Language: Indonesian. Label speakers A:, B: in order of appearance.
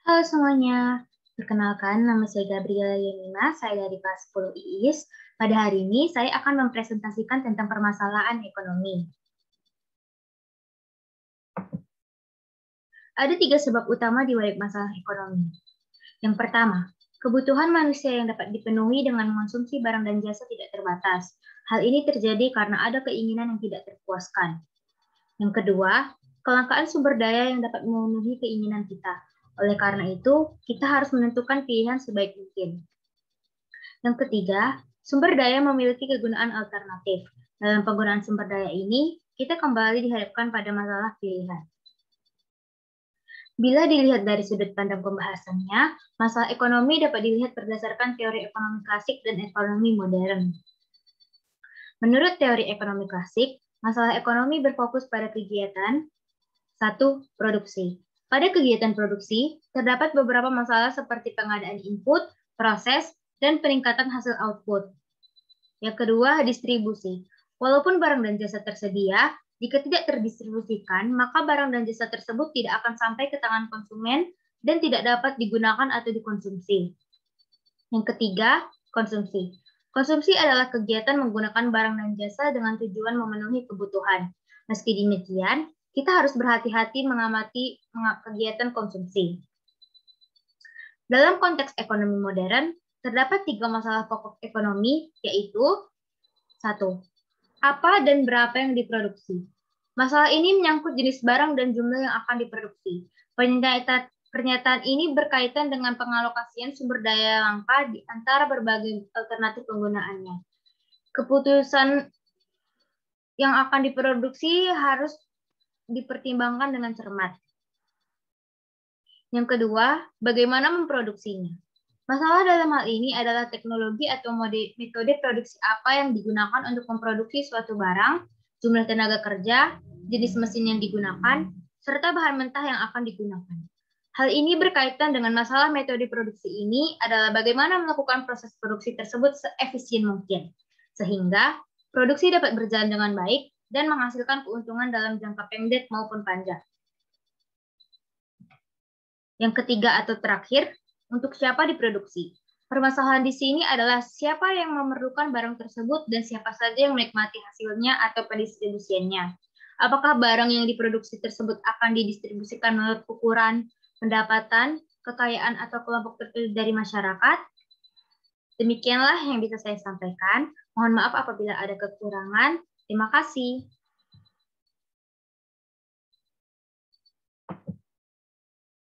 A: Halo semuanya, perkenalkan nama saya Gabriela Yenina, saya dari kelas 10 IIS. Pada hari ini saya akan mempresentasikan tentang permasalahan ekonomi. Ada 3 sebab utama di balik masalah ekonomi. Yang pertama, kebutuhan manusia yang dapat dipenuhi dengan mengonsumsi barang dan jasa tidak terbatas. Hal ini terjadi karena ada keinginan yang tidak terpuaskan. Yang kedua, kelangkaan sumber daya yang dapat memenuhi keinginan kita. Oleh karena itu, kita harus menentukan pilihan sebaik mungkin. Yang ketiga, sumber daya memiliki kegunaan alternatif. Dalam penggunaan sumber daya ini, kita kembali dihadapkan pada masalah pilihan. Bila dilihat dari sudut pandang pembahasannya, masalah ekonomi dapat dilihat berdasarkan teori ekonomi klasik dan ekonomi modern. Menurut teori ekonomi klasik, masalah ekonomi berfokus pada kegiatan 1. Produksi. Pada kegiatan produksi, terdapat beberapa masalah seperti pengadaan input, proses, dan peningkatan hasil output. Yang kedua, distribusi. Walaupun barang dan jasa tersedia, jika tidak terdistribusikan, maka barang dan jasa tersebut tidak akan sampai ke tangan konsumen dan tidak dapat digunakan atau dikonsumsi. Yang ketiga, konsumsi. Konsumsi adalah kegiatan menggunakan barang dan jasa dengan tujuan memenuhi kebutuhan. Meski demikian, kita harus berhati-hati mengamati kegiatan konsumsi. Dalam konteks ekonomi modern, terdapat 3 masalah pokok ekonomi, yaitu 1. Apa dan berapa yang diproduksi? Masalah ini menyangkut jenis barang dan jumlah yang akan diproduksi. Pernyataan ini berkaitan dengan pengalokasian sumber daya langka di antara berbagai alternatif penggunaannya. Keputusan yang akan diproduksi harus dipertimbangkan dengan cermat. Yang kedua, bagaimana memproduksinya? Masalah dalam hal ini adalah teknologi atau metode produksi apa yang digunakan untuk memproduksi suatu barang, jumlah tenaga kerja, jenis mesin yang digunakan, serta bahan mentah yang akan digunakan. Hal ini berkaitan dengan masalah metode produksi ini adalah bagaimana melakukan proses produksi tersebut seefisien mungkin, sehingga produksi dapat berjalan dengan baik dan menghasilkan keuntungan dalam jangka pendek maupun panjang. Yang ketiga atau terakhir, untuk siapa diproduksi. Permasalahan di sini adalah siapa yang memerlukan barang tersebut dan siapa saja yang menikmati hasilnya atau pendistribusiannya. Apakah barang yang diproduksi tersebut akan didistribusikan menurut ukuran, pendapatan, kekayaan, atau kelompok tertentu dari masyarakat? Demikianlah yang bisa saya sampaikan. Mohon maaf apabila ada kekurangan. Terima kasih.